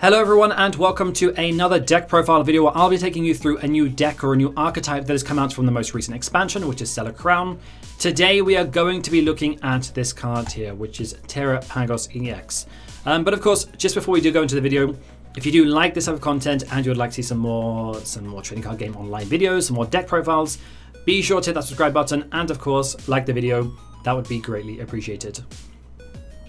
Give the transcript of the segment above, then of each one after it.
Hello everyone and welcome to another deck profile video where I'll be taking you through a new deck or a new archetype that has come out from the most recent expansion, which is Stellar Crown. Today we are going to be looking at this card here, which is Terapagos EX. But of course, just before we do go into the video, if you do like this type of content and you would like to see some more trading card game online videos, some more deck profiles, be sure to hit that subscribe button and of course like the video. That would be greatly appreciated.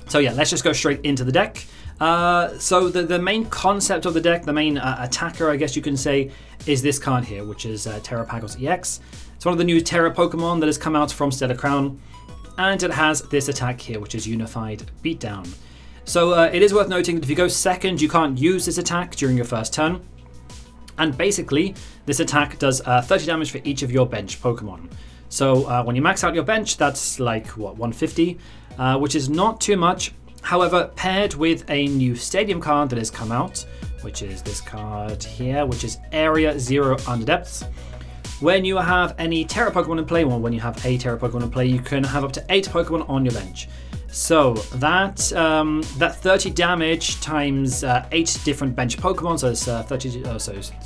So yeah, let's just go straight into the deck. So the main concept of the deck, the main attacker, I guess you can say, is this card here, which is Terapagos EX. It's one of the new Terra Pokemon that has come out from Stellar Crown, and it has this attack here, which is Unified Beatdown. So it is worth noting that if you go second, you can't use this attack during your first turn. And basically, this attack does 30 damage for each of your bench Pokemon. So when you max out your bench, that's like, what, 150, which is not too much. However, paired with a new stadium card that has come out, which is this card here, which is Area 0 Underdepths. When you have any Terra Pokemon in play, well, when you have a Terra Pokemon in play, you can have up to 8 Pokemon on your bench. So that 30 damage times 8 different bench Pokemon, so it's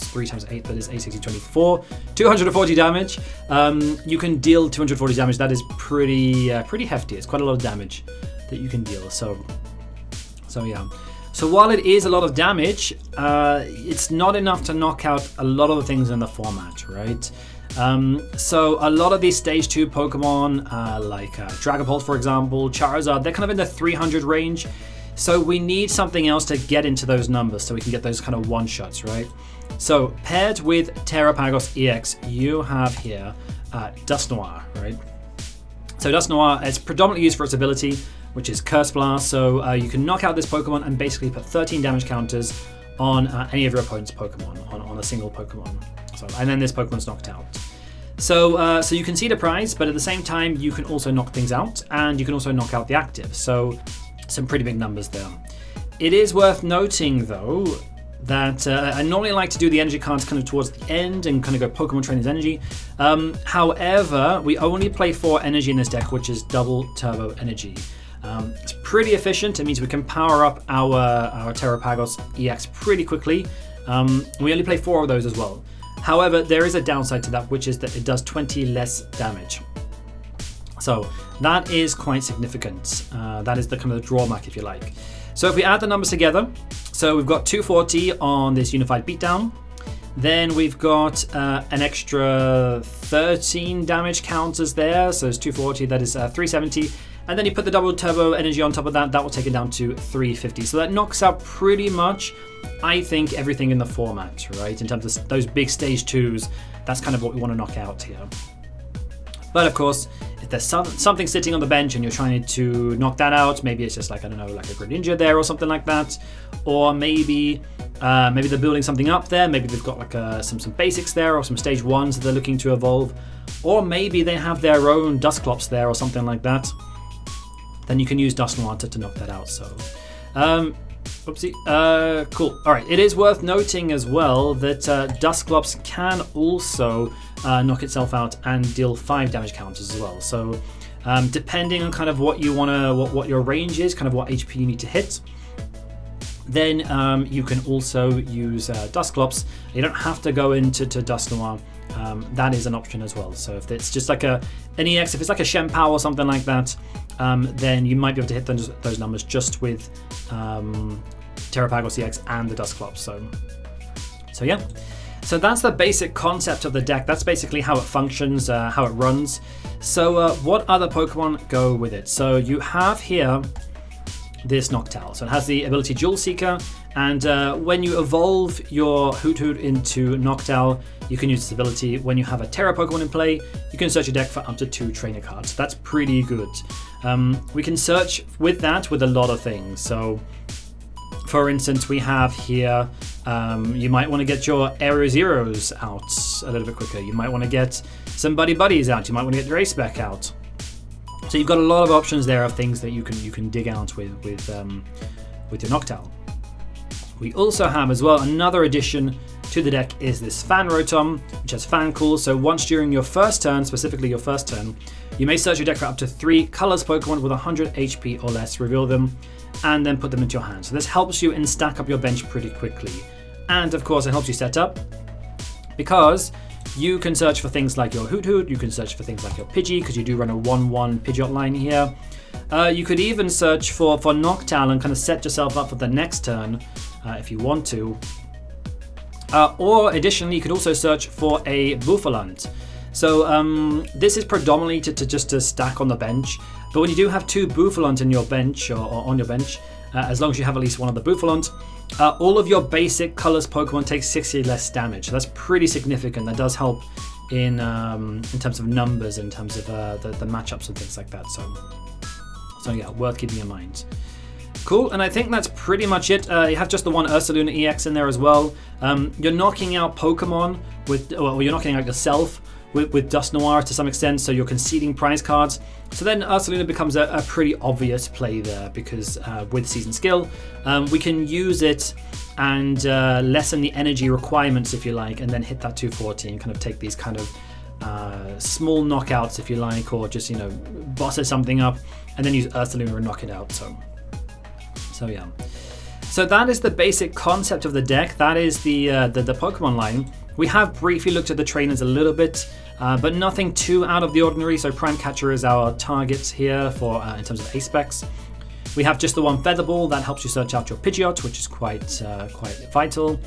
3 times 8, that is 8, 16, 24, 240 damage. You can deal 240 damage. That is pretty hefty. It's quite a lot of damage that you can deal. So yeah. So while it is a lot of damage, it's not enough to knock out a lot of the things in the format, right? So a lot of these stage 2 Pokemon, like Dragapult, for example, Charizard, they're kind of in the 300 range. So we need something else to get into those numbers so we can get those kind of one-shots, right? So paired with Terapagos EX, you have here Dusknoir, right? So Dusknoir is predominantly used for its ability, which is Curse Blast. So you can knock out this Pokemon and basically put 13 damage counters on any of your opponent's Pokemon, on a single Pokemon. So, and then this Pokemon's knocked out. So you can see the prize, but at the same time, you can also knock things out, and you can also knock out the active. So some pretty big numbers there. It is worth noting, though, that I normally like to do the energy cards kind of towards the end and kind of go Pokemon Trainer's Energy. However, we only play 4 energy in this deck, which is double turbo energy. It's pretty efficient. It means we can power up our Terapagos EX pretty quickly. We only play 4 of those as well. However, there is a downside to that, which is that it does 20 less damage. So that is quite significant. That is the kind of the drawback, if you like. So if we add the numbers together, so we've got 240 on this Unified Beatdown. Then we've got an extra 13 damage counters there. So it's 240, that is 370. And then you put the double turbo energy on top of that, that will take it down to 350. So that knocks out pretty much, I think, everything in the format, right? In terms of those big stage 2s, that's kind of what we want to knock out here. But of course, if there's something sitting on the bench and you're trying to knock that out, maybe it's just like, I don't know, like a Greninja there or something like that. Or maybe they're building something up there. Maybe they've got like some basics there or some stage 1s that they're looking to evolve. Or maybe they have their own Dusclops there or something like that. Then you can use Dusknoir to knock that out. So, oopsie. Cool. All right. It is worth noting as well that Dusclops can also knock itself out and deal 5 damage counters as well. So, depending on kind of what you wanna, what your range is, kind of what HP you need to hit, then you can also use Dusclops. You don't have to go into Dusknoir. That is an option as well. So if it's just like an EX, if it's like a Chein-Pao or something like that, then you might be able to hit those numbers just with Terapagos EX and the Dusclops. So yeah. So that's the basic concept of the deck. That's basically how it functions, how it runs. So what other Pokemon go with it? So you have here this Noctowl. So it has the ability Jewel Seeker, and when you evolve your Hoothoot into Noctowl, you can use this ability. When you have a Terra Pokemon in play, you can search your deck for up to 2 trainer cards. That's pretty good. We can search with that with a lot of things. So for instance, we have here, you might want to get your Area Zeros out a little bit quicker. You might want to get some Buddy-Buddies out. You might want to get your Ace-Spec out. So you've got a lot of options there of things that you can dig out with your Noctowl. We also have as well another addition to the deck is this Fan Rotom, which has Fan Cool. So once during your first turn, specifically your first turn, you may search your deck for up to 3 colors Pokemon with 100 HP or less, reveal them, and then put them into your hand. So this helps you stack up your bench pretty quickly. And of course it helps you set up because you can search for things like your Hoothoot, you can search for things like your Pidgey because you do run a 1-1 Pidgeot line here. You could even search for Noctowl and kind of set yourself up for the next turn if you want to. Or additionally, you could also search for a Bouffalant. So this is predominantly just to stack on the bench, but when you do have 2 Bouffalant in your bench or on your bench, as long as you have at least one of the Bouffalant, all of your basic colors Pokemon take 60 less damage. So that's pretty significant. That does help in terms of numbers, in terms of the matchups and things like that. So yeah, worth keeping in mind. Cool, and I think that's pretty much it. You have just the one Ursaluna EX in there as well. You're knocking out Pokemon with, well, you're knocking out yourself with Dusknoir to some extent, so you're conceding prize cards. So then Ursaluna becomes a pretty obvious play there because with Season Skill, we can use it and lessen the energy requirements, if you like, and then hit that 240 and kind of take these kind of small knockouts, if you like, or just, you know, bosses something up and then use Ursaluna and knock it out. So yeah. So that is the basic concept of the deck. That is the Pokemon line. We have briefly looked at the trainers a little bit, but nothing too out of the ordinary. So Prime Catcher is our target here for in terms of A-specs. We have just the one Feather Ball that helps you search out your Pidgeot, which is quite vital.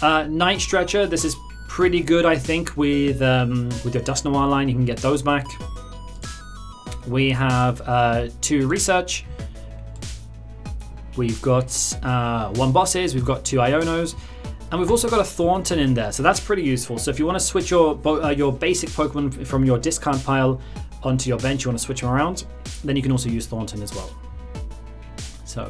Night Stretcher, this is pretty good, I think, with your Dusknoir line. You can get those back. We have 2 Research. We've got 1 Bosses. We've got 2 Ionos. And we've also got a Thorton in there, so that's pretty useful. So if you want to switch your basic Pokemon from your discard pile onto your bench, you want to switch them around, then you can also use Thorton as well. So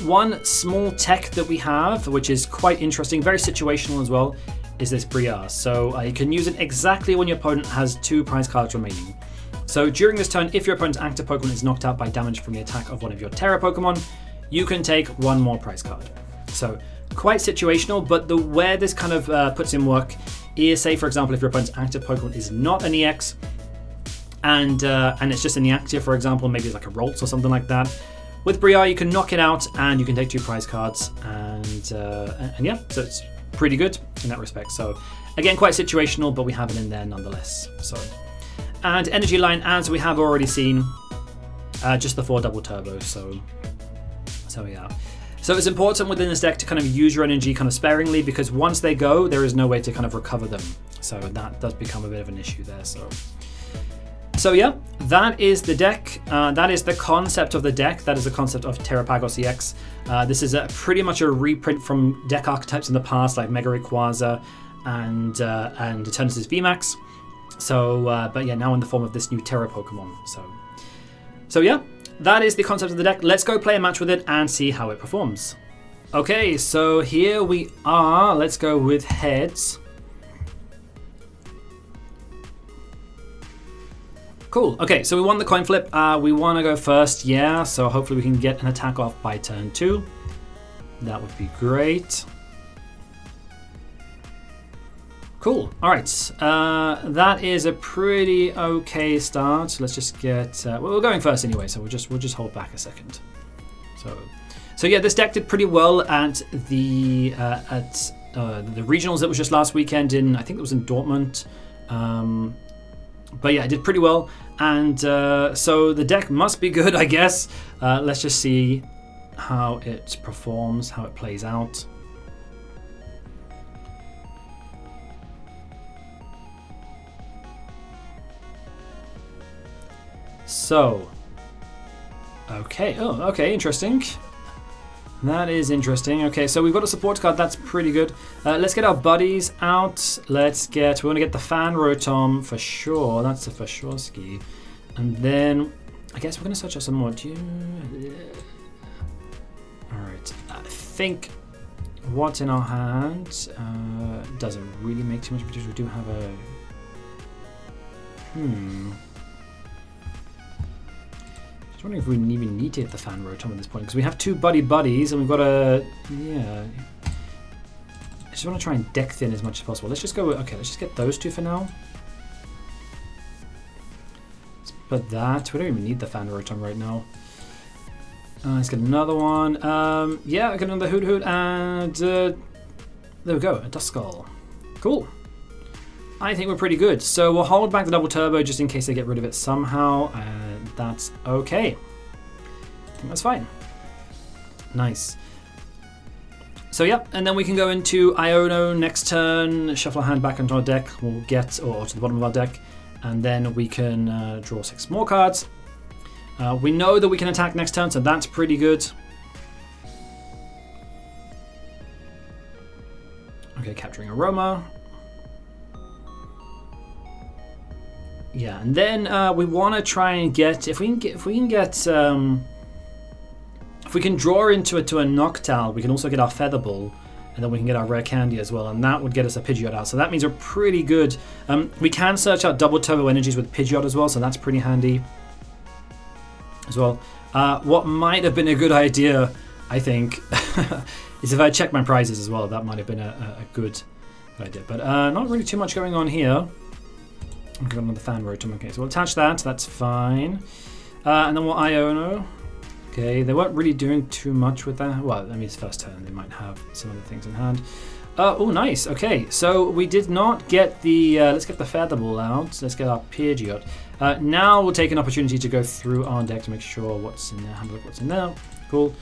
one small tech that we have, which is quite interesting, very situational as well, is this Briar. So you can use it exactly when your opponent has 2 prize cards remaining. So during this turn, if your opponent's active Pokemon is knocked out by damage from the attack of one of your Terra Pokemon, you can take 1 more prize card. So quite situational, but where this kind of puts in work is, say for example, if your opponent's active Pokemon is not an EX and it's just an inactive, for example, maybe it's like a Ralts or something like that. With Briar, you can knock it out and you can take 2 prize cards, and yeah, so it's pretty good in that respect. So again, quite situational, but we have it in there nonetheless. So, and energy line, as we have already seen, just the 4 double turbos. So yeah. So it's important within this deck to kind of use your energy kind of sparingly, because once they go, there is no way to kind of recover them. So that does become a bit of an issue there. So yeah, that is the deck. That is the concept of the deck. That is the concept of Terapagos EX. This is pretty much a reprint from deck archetypes in the past, like Mega Rayquaza and Eternatus VMAX. So, but yeah, now in the form of this new Terra Pokemon. So yeah. That is the concept of the deck. Let's go play a match with it and see how it performs. Okay, so here we are. Let's go with heads. Cool. Okay, so we won the coin flip. We want to go first, yeah. So hopefully we can get an attack off by turn 2. That would be great. Cool. All right. That is a pretty okay start. So let's just get. Well, we're going first anyway, so we'll just hold back a second. So yeah, this deck did pretty well at the regionals that was just last weekend in, I think it was in Dortmund. But yeah, it did pretty well, and so the deck must be good, I guess. Let's just see how it performs, how it plays out. So, okay, oh, okay, interesting. That is interesting. Okay, so we've got a support card, that's pretty good. Let's get our buddies out. We want to get the Fan Rotom for sure. That's a for sure ski. And then, I guess we're going to search out some more. Alright, I think what's in our hand doesn't really make too much difference. We do have a... I was wondering if we even need to hit the Fan Rotom at this point, because we have 2 Buddy-Buddies and we've got a... Yeah. I just want to try and deck thin as much as possible. Let's just go with... Okay, let's just get those 2 for now. But that... We don't even need the Fan Rotom right now. Let's get another one. Yeah, I got another Hoothoot, and there we go, a Duskull. Cool. I think we're pretty good. So we'll hold back the double turbo just in case they get rid of it somehow, and that's okay. I think that's fine. Nice. So yeah, and then we can go into Iono next turn, shuffle our hand back into our deck, we'll get, or to the bottom of our deck, and then we can draw 6 more cards. We know that we can attack next turn, so that's pretty good. Okay, capturing Aroma. Yeah, and then we want to try and get if we can draw into a Noctowl, we can also get our Feather Ball, and then we can get our Rare Candy as well, and that would get us a Pidgeot out. So that means we're pretty good. We can search out double turbo energies with Pidgeot as well, so that's pretty handy as well. What might have been a good idea, I think, is if I check my prizes as well. That might have been a good idea, but not really too much going on here. I've got another Fan Rotom. Okay, so we'll attach that. That's fine. And then we'll Iono. Okay, they weren't really doing too much with that. Well, I mean, it's first turn. They might have some other things in hand. Oh, nice. Okay, so we did not get the... let's get the Feather Ball out. Let's get our Pidgeot. Now we'll take an opportunity to go through our deck to make sure what's in there. Have a look what's in there. Cool.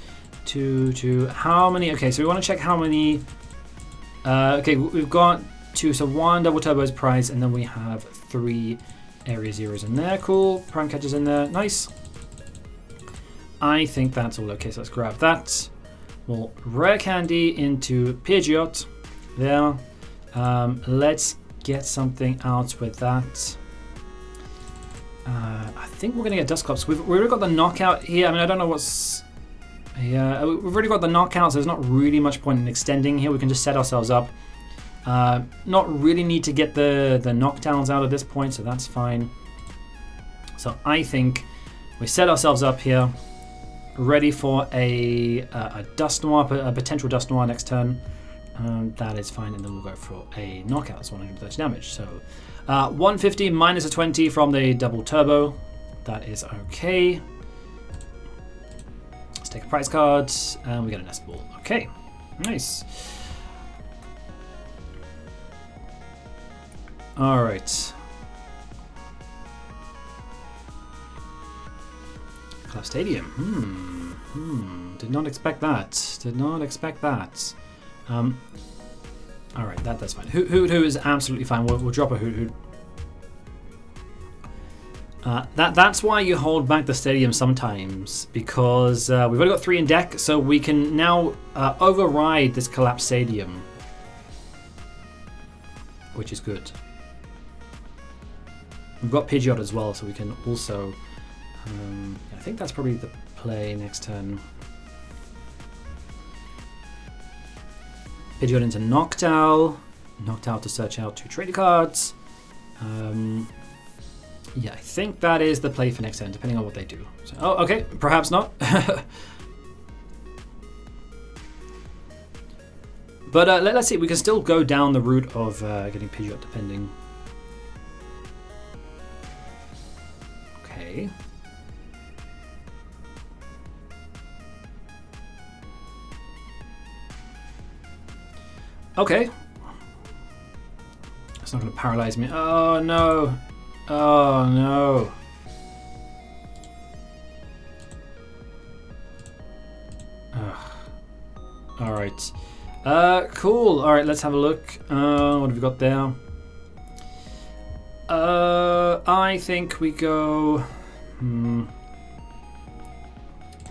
Two. How many... Okay, so we want to check how many... okay, we've got 2. So 1 double turbo's prize, and then we have 3 area zeros in there. Cool. Prime Catcher's in there. Nice. I think that's all okay, so let's grab that. We'll Rare Candy into Pidgeot. There. Let's get something out with that. I think we're going to get Dusclops. We've already got the knockout here. I mean, I don't know what's... Yeah, we've already got the knockout, so there's not really much point in extending here. We can just set ourselves up. Not really need to get the knockdowns out at this point, so that's fine. So I think we set ourselves up here, ready for a Dusknoir, a potential Dusknoir next turn. That is fine, and then we'll go for a knockout. It's 130 damage. So 150 minus a 20 from the double turbo. That is okay. Let's take a prize card, and we get a Nest Ball. Okay, nice. All right. Club Stadium. Did not expect that. Did not expect that. All right, that's fine. Hoothoot is absolutely fine. We'll drop a Hoothoot. That's why you hold back the stadium sometimes, because we've already got 3 in deck, so we can now override this collapsed stadium, which is good. We've got Pidgeot as well, so we can also... I think that's probably the play next turn. Pidgeot into Noctowl. Noctowl to search out 2 trading cards. Yeah, I think that is the play for next turn, depending on what they do. So, oh, okay, perhaps not. But let's see, we can still go down the route of getting Pidgeot, depending. Okay. Okay. That's not going to paralyze me. Oh, no. Oh, no. All right. Cool. All right, let's have a look. What have we got there? I think we go...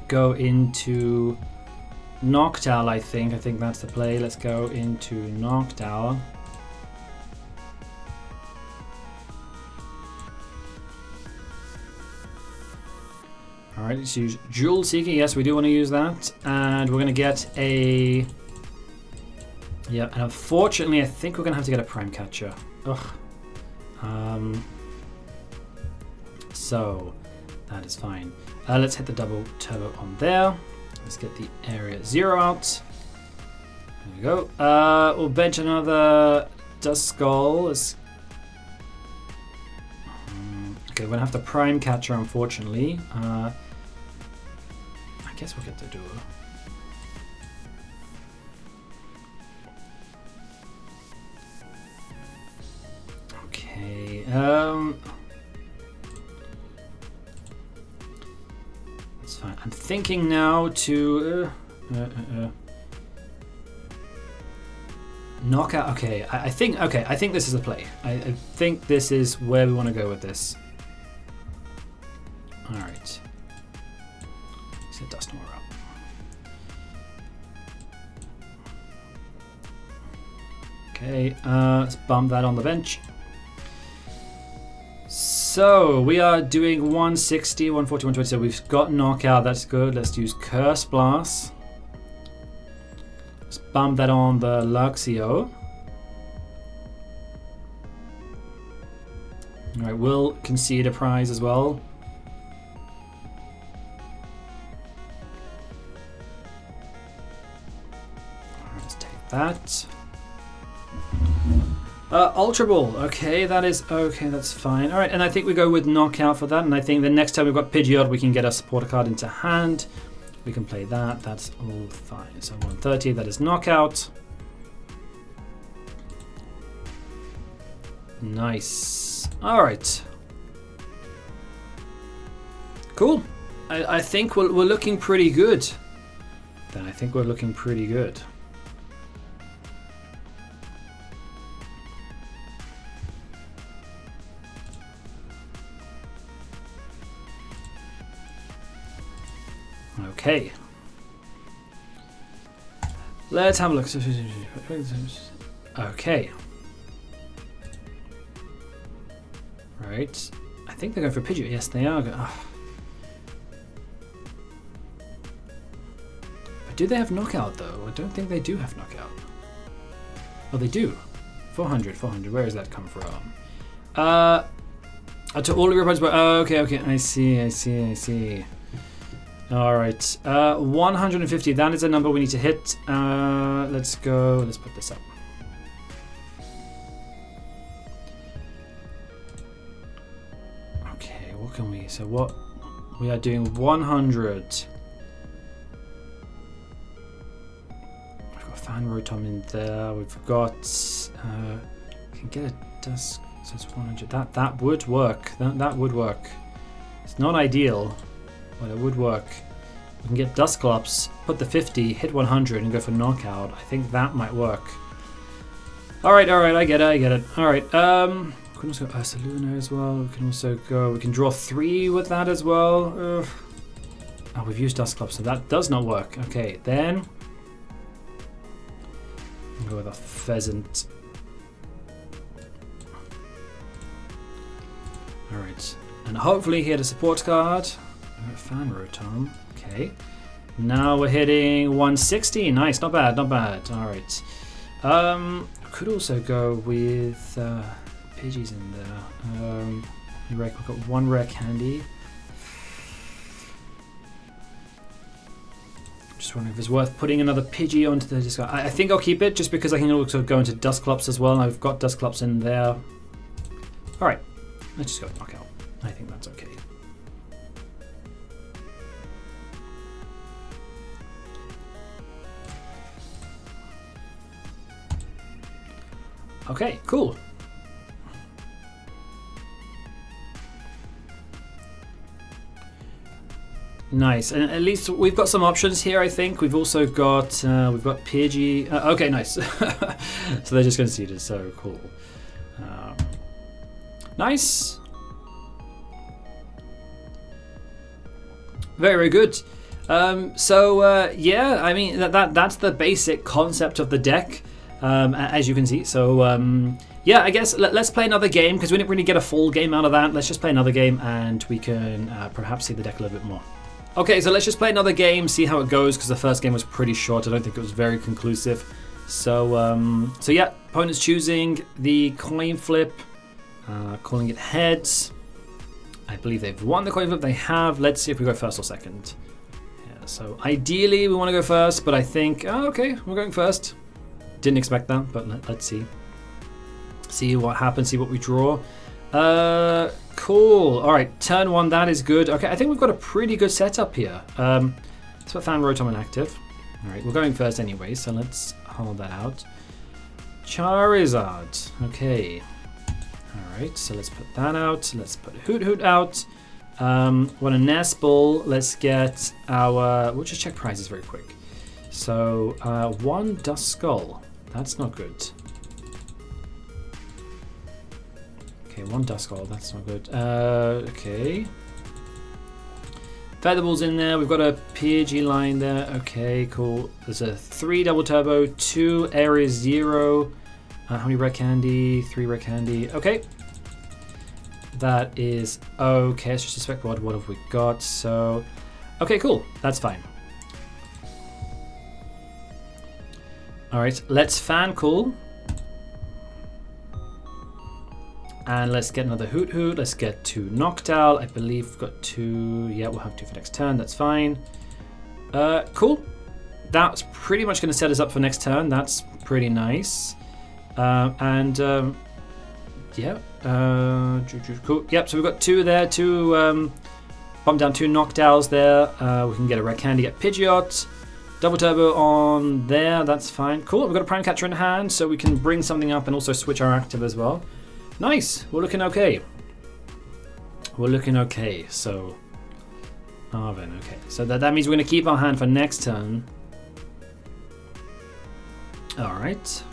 go into Noctowl, I think. I think that's the play. Let's go into Noctowl. Alright, let's use Jewel Seeker. Yes, we do want to use that. And we're going to get a... Yeah, and unfortunately, I think we're going to have to get a Prime Catcher. Ugh. So, that is fine. Let's hit the double turbo on there. Let's get the area 0 out. There we go. We'll bench another Duskull. Okay, we're going to have to Prime Catcher, unfortunately. I I guess we'll get the duo. Okay. That's fine. I'm thinking now to knockout. Okay, I think. Okay, I think this is the play. I think this is where we want to go with this. All right. Set Dusknoir up. Okay, let's bump that on the bench. So we are doing 160, 140, 120. So we've got knockout. That's good. Let's use Curse Blast. Let's bump that on the Luxio. All right, we'll concede a prize as well. Let's take that. Ultra Ball. Okay, that is okay. That's fine. All right, and I think we go with knockout for that. And I think the next time we've got Pidgeot, we can get a supporter card into hand. We can play that. That's all fine. So 130. That is knockout. Nice. All right. Cool. I think we're looking pretty good. Then I think we're looking pretty good. Okay. Let's have a look. Okay. Right. I think they're going for Pidgeot. Yes, they are. But do they have knockout, though? I don't think they do have knockout. Oh, they do. 400, 400. Where does that come from? To all of your opponents. Oh, okay, okay. I see. All right, 150. That is a number we need to hit. Let's go. Let's put this up. Okay, what can we? So what we are doing 100. We've got Fan Rotom in there. We've got. We can get a Dusk. So it's 100. That would work. That would work. It's not ideal. But it would work. We can get Dusclops, put the 50, hit 100, and go for knockout. I think that might work. Alright, I get it. Alright, we can also go Ursaluna as well. We can also go, we can draw 3 with that as well. Oh, we've used Dusclops, so that does not work. Okay, then we'll go with a Pheasant. Alright, and hopefully he had a support card. Fan Rotom. Okay. Now we're hitting 160. Nice. Not bad. Not bad. All right. Could also go with Pidgeys in there. We've got 1 Rare Candy. Just wondering if it's worth putting another Pidgey onto the discard. I think I'll keep it just because I can also go into Dusclops as well. I've got Dusclops in there. All right. Let's just go knockout. I think that's okay. Okay, cool. Nice, and at least we've got some options here. I think we've also got Pidgey. Okay, nice. So they're just conceded. So cool. Nice. Very, very good. Yeah, I mean that's the basic concept of the deck. As you can see, so yeah, I guess let's play another game because we didn't really get a full game out of that. Let's just play another game and we can perhaps see the deck a little bit more. Okay, so let's just play another game, see how it goes, because the first game was pretty short. I don't think it was very conclusive. So yeah, opponent's choosing the coin flip, calling it heads. I believe they've won the coin flip. They have. Let's see if we go first or second. Yeah, so ideally we want to go first, but I think okay, we're going first. Didn't expect that, but let's see. See what happens, see what we draw. Cool. All right, turn 1, that is good. Okay, I think we've got a pretty good setup here. Let's put Fan Rotom inactive. Alright, we're going first anyway, so let's hold that out. Charizard. Okay. Alright, so let's put that out. Let's put Hoothoot out. Want a Nest Ball. Let's get our... We'll just check prizes very quick. So, 1 Duskull. That's not good. Okay, 1 Duskull. That's not good. Okay. Feather Ball's in there. We've got a Pidgey line there. Okay, cool. There's a 3 Double Turbo, 2 Area 0. How many Rare Candy? 3 Rare Candy. Okay. That is okay. Let's just suspect what have we got? So, okay, cool. That's fine. All right, let's fan cool. And let's get another Hoothoot. Let's get 2 Noctowl. I believe we've got 2. Yeah, we'll have 2 for next turn. That's fine. Cool. That's pretty much going to set us up for next turn. That's pretty nice. Yeah. Cool. Yep, so we've got 2 there. 2, bump down 2 Noctowls there. We can get a Rare Candy, get Pidgeot. Double Turbo on there. That's fine. Cool. We've got a Prime Catcher in hand, so we can bring something up and also switch our active as well. Nice. We're looking okay. We're looking okay. So, Arven. Okay. So that means we're going to keep our hand for next turn. All right.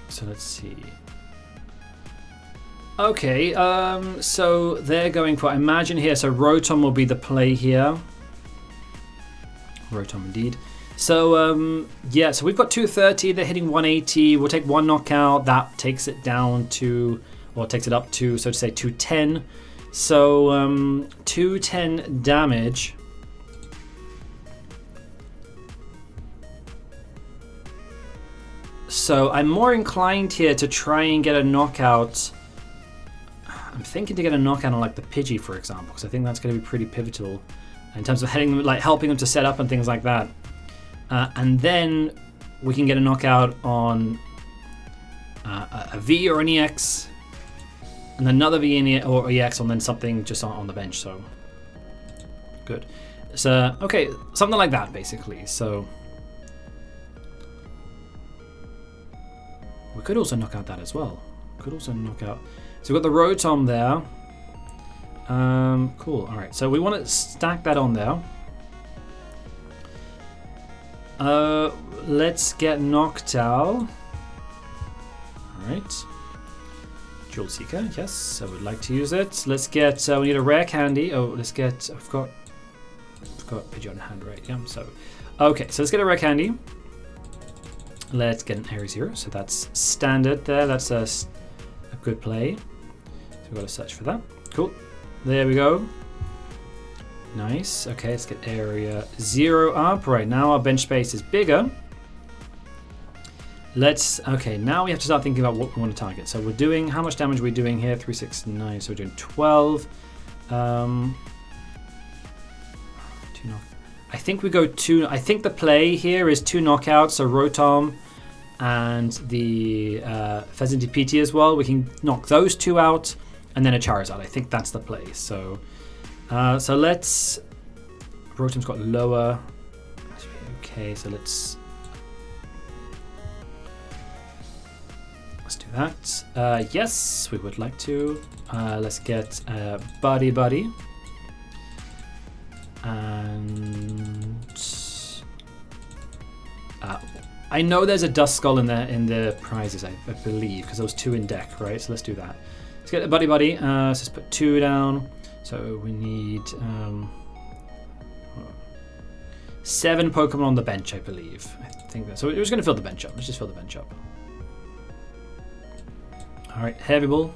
So let's see. Okay. So they're going for. Imagine here. So Rotom will be the play here. Rotom indeed. So, yeah, so we've got 230, they're hitting 180, we'll take 1 knockout, that takes it down to, or takes it up to, so to say, 210. So, 210 damage. So, I'm more inclined here to try and get a knockout. I'm thinking to get a knockout on, like, the Pidgey, for example, because I think that's going to be pretty pivotal in terms of helping them to set up and things like that. And then we can get a knockout on a V or an EX, and another V or EX, and then something just on the bench. So good. So okay, something like that basically. So we could also knock out that as well. Could also knock out. So we've got the Rotom there. Cool. All right. So we want to stack that on there. Let's get Noctowl. Alright. Jewel Seeker, yes, I would like to use it. Let's get, we need a Rare Candy. Oh, let's get, I've got Pidgeot in hand, right? Yeah, so. Okay, so let's get a Rare Candy. Let's get an Area 0, so that's standard there. That's a good play. So we've got to search for that. Cool. There we go. Nice. Okay, let's get Area 0 up. Right, now our bench space is bigger. Okay, now we have to start thinking about what we want to target. So we're doing, how much damage are we doing here? 3, 6, 9, so we're doing 12. 2 knock. I think we go 2, I think the play here is 2 knockouts, so Rotom and the Fezandipiti as well. We can knock those 2 out, and then a Charizard. I think that's the play, so... so let's... Rotom's got lower. Okay, so let's do that. Yes, we would like to. Let's get Buddy-Buddy. And... I know there's a Duskull in the prizes, I believe, because there was 2 in deck, right? So let's do that. Let's get a Buddy-Buddy. So let's put 2 down. So we need 7 Pokemon on the bench, I believe. I think that. So we're just going to fill the bench up. Let's just fill the bench up. All right, Heavy Ball.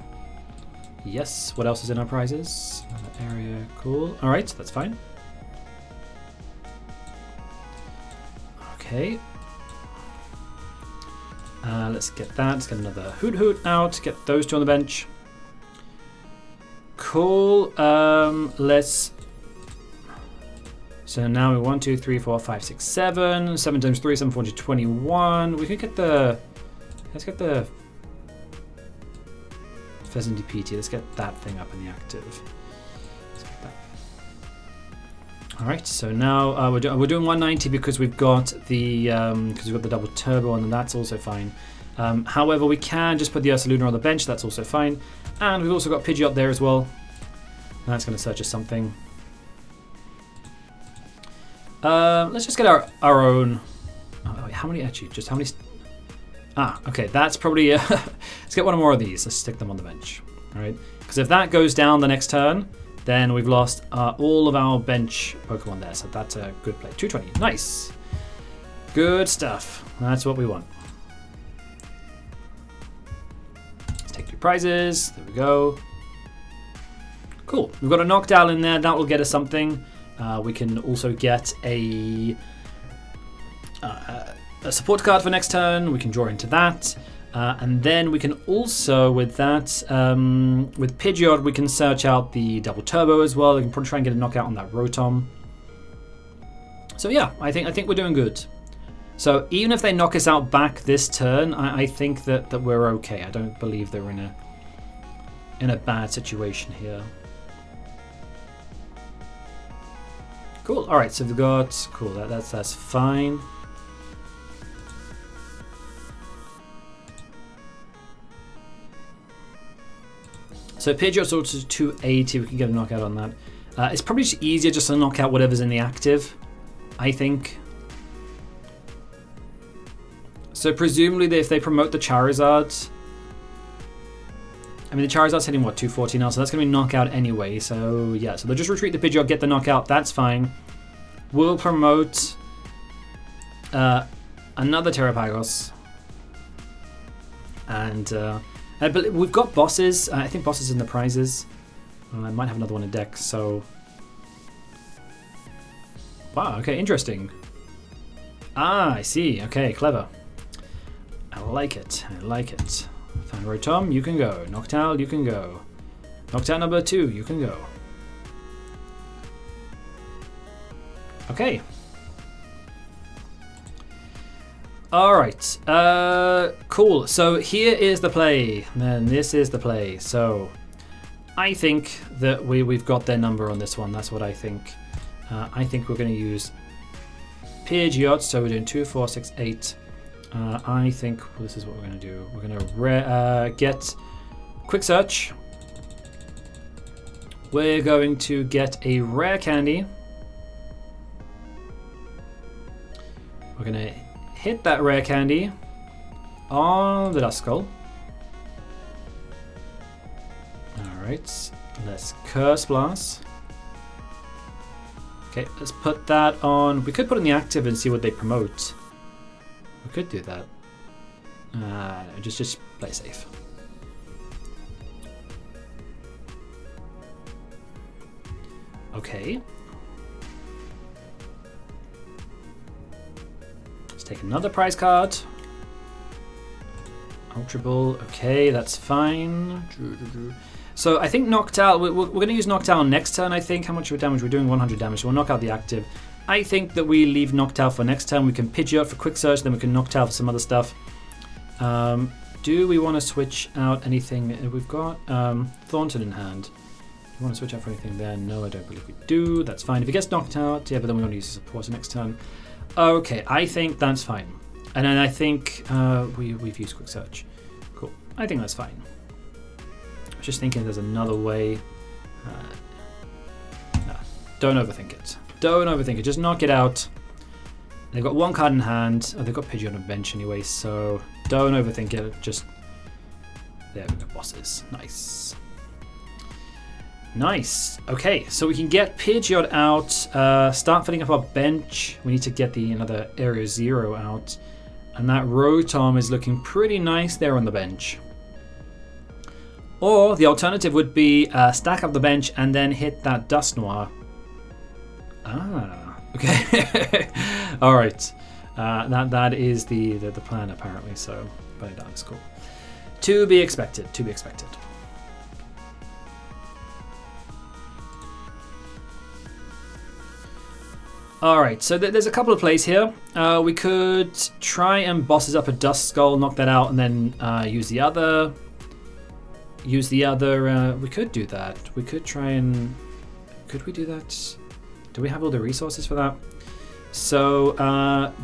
Yes. What else is in our prizes? Another area. Cool. All right, that's fine. Okay. Let's get that. Let's get another Hoothoot out. Get those 2 on the bench. Cool. Let's. So now we 1, 2, 3, 4, 5, 6, 7. 7 times 3, 7, 4, 21. We could get the. Let's get the Fezandipiti. Let's get that thing up in the active. Alright, so now we're doing 190 because we've got the double turbo on, and that's also fine. However, we can just put the Ursaluna on the bench, that's also fine. And we've also got Pidgeot there as well. That's going to search us something. Let's just get our own. Oh, wait, how many actually? Just how many? Okay, that's probably. Let's get one more of these. Let's stick them on the bench. All right, because if that goes down the next turn, then we've lost all of our bench Pokemon there. So that's a good play. 220, nice, good stuff. That's what we want. Let's take 2 prizes. There we go. Cool. We've got a Noctowl in there. That will get us something. We can also get a support card for next turn. We can draw into that. And then we can also, with that, with Pidgeot, we can search out the double turbo as well. We can probably try and get a knockout on that Rotom. So yeah, I think we're doing good. So even if they knock us out back this turn, I think that we're okay. I don't believe that we're in a bad situation here. Cool. All right. So we've got cool. That's fine. So Pidgeot's also 280. We can get a knockout on that. It's probably just easier just to knock out whatever's in the active, I think. So presumably, if they promote the Charizard, I mean the Charizard's hitting what 240 now, so that's gonna be knockout anyway. So yeah, so they'll just retreat the Pidgeot, get the knockout. That's fine. We'll promote another Terapagos, and but we've got bosses. I think bosses in the prizes. I might have another one in deck. So wow, okay, interesting. I see. Okay, clever. I like it. I like it. Fan Rotom, you can go. Noctowl, you can go. Noctowl number 2, you can go. Okay. Alright. Cool. So here is the play. Man, this is the play. So I think that we've got their number on this one. That's what I think. I think we're going to use Pidgeot. So we're doing 2, 4, 6, 8. I think this is what we're going to do. We're going to get Quick Search. We're going to get a Rare Candy. We're going to hit that Rare Candy on the Duskull. Alright, let's Curse Blast. Okay, let's put that on. We could put in the active and see what they promote. We could do that. Just play safe. Okay. Let's take another prize card. Ultra Ball. Okay, that's fine. So I think Noctowl. We're going to use Noctowl next turn. I think. How much damage? We're doing 100 damage. So we'll knock out the active. I think that we leave Noctowl for next turn. We can Pidgeot for Quick Search, then we can Noctowl for some other stuff. Do we want to switch out anything? We've got Thornton in hand. Do you want to switch out for anything there? No, I don't believe we do. That's fine. If he gets knocked out, yeah, but then we want to use the supporter next turn. Okay, I think that's fine. And then I think we've used Quick Search. Cool. I think that's fine. I was just thinking there's another way. Nah, don't overthink it. Don't overthink it. Just knock it out. They've got one card in hand. Oh, they've got Pidgey on a bench anyway, so don't overthink it. Just there we go. Bosses. Nice. Nice. Okay, so we can get Pidgeot out. Start filling up our bench. We need to get another Area 0 out. And that Rotom is looking pretty nice there on the bench. Or the alternative would be stack up the bench and then hit that Dusknoir. Ah, okay. All right. That is the plan apparently. So, but that is cool. To be expected. To be expected. All right. So there's a couple of plays here. We could try and bosses up a Duskull, knock that out, and then use the other use the other. We could do that. We could try and. Could we do that? Do we have all the resources for that? So,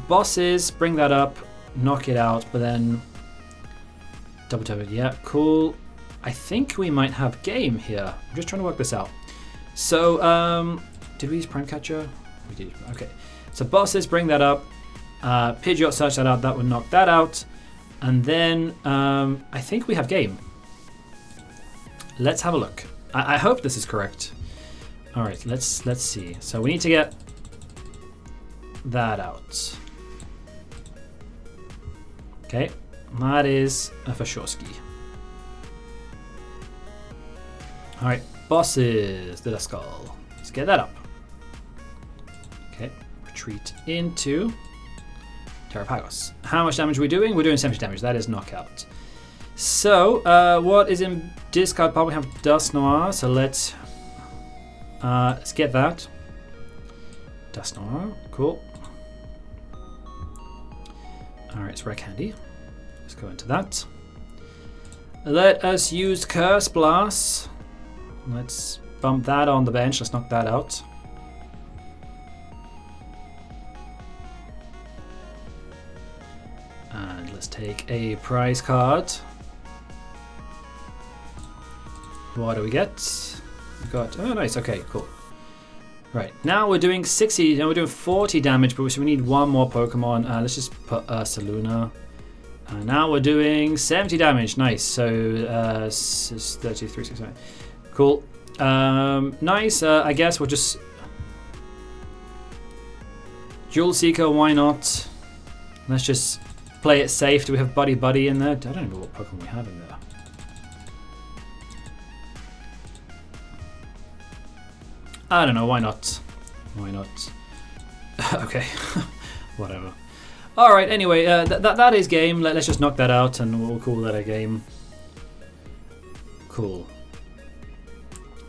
bosses, bring that up, knock it out, but then double tap it. Yeah, cool. I think we might have game here. I'm just trying to work this out. So, did we use Prime Catcher? We did. Okay. So, bosses, bring that up. Pidgeot, search that out. That would knock that out. And then, I think we have game. Let's have a look. I hope this is correct. All right, let's see. So we need to get that out. Okay, that is a Fashorsky. All right, bosses, the Duskull. Let's get that up. Okay, retreat into Terapagos. How much damage are we doing? We're doing 70 damage. That is knockout. So, what is in discard pile? We have Dusknoir, so let's get that. Dusknoir, cool. Alright, it's Rare Candy. Let's go into that. Let us use Curse Blast. Let's bump that on the bench. Let's knock that out. And let's take a prize card. What do we get? We got, oh nice, okay, cool. Right, now we're doing 60, now we're doing 40 damage, but we need one more Pokemon. Let's just put Ursaluna. Now we're doing 70 damage, nice. So, 33, 69. Cool. Nice, I guess we'll just... Jewel Seeker, why not? Let's just play it safe. Do we have Buddy-Buddy in there? I don't know what Pokemon we have in there. I don't know, why not? Why not? Okay, whatever. Alright, anyway, that is game. Let's just knock that out and we'll call that a game. Cool.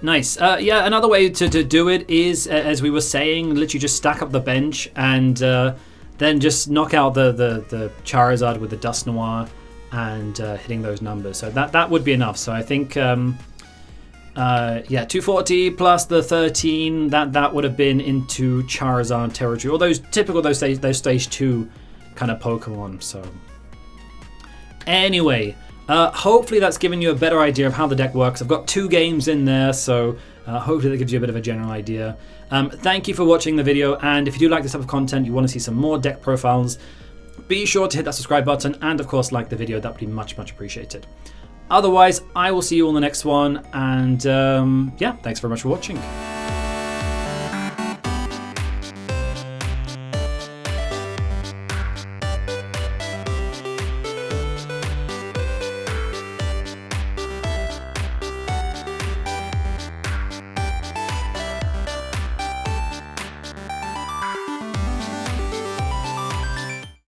Nice. Yeah, another way to do it is, as we were saying, literally just stack up the bench and then just knock out the Charizard with the Dusknoir and hitting those numbers. So that would be enough. So I think... yeah, 240 plus the 13, that would have been into Charizard territory. Or those typical those stage 2 kind of Pokemon. So anyway, hopefully that's given you a better idea of how the deck works. I've got 2 games in there, so hopefully that gives you a bit of a general idea. Thank you for watching the video, and if you do like this type of content, you want to see some more deck profiles, be sure to hit that subscribe button and of course like the video. That would be much appreciated. Otherwise, I will see you on the next one, and yeah, thanks very much for watching.